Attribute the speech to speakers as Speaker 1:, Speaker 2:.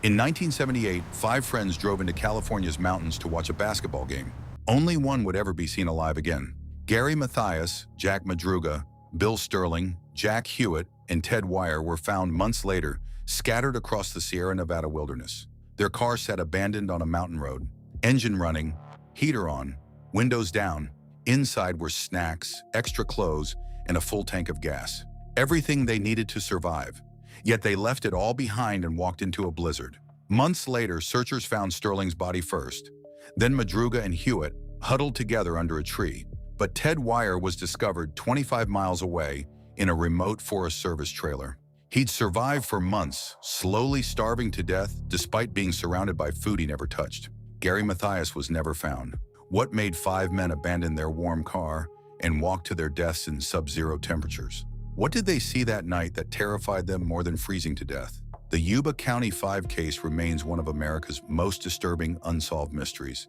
Speaker 1: In 1978, five friends drove into California's mountains to watch a basketball game. Only one would ever be seen alive again. Gary Mathias, Jack Madruga, Bill Sterling, Jack Hewitt, and Ted Wire were found months later, scattered across the Sierra Nevada wilderness. Their car sat abandoned on a mountain road, engine running, heater on, windows down. Inside were snacks, extra clothes, and a full tank of gas. Everything they needed to survive. Yet they left it all behind and walked into a blizzard. Months later, searchers found Sterling's body first. Then Madruga and Hewitt huddled together under a tree. But Ted Wire was discovered 25 miles away in a remote Forest Service trailer. He'd survived for months, slowly starving to death despite being surrounded by food he never touched. Gary Mathias was never found. What made five men abandon their warm car and walk to their deaths in sub-zero temperatures? What did they see that night that terrified them more than freezing to death? The Yuba County 5 case remains one of America's most disturbing unsolved mysteries.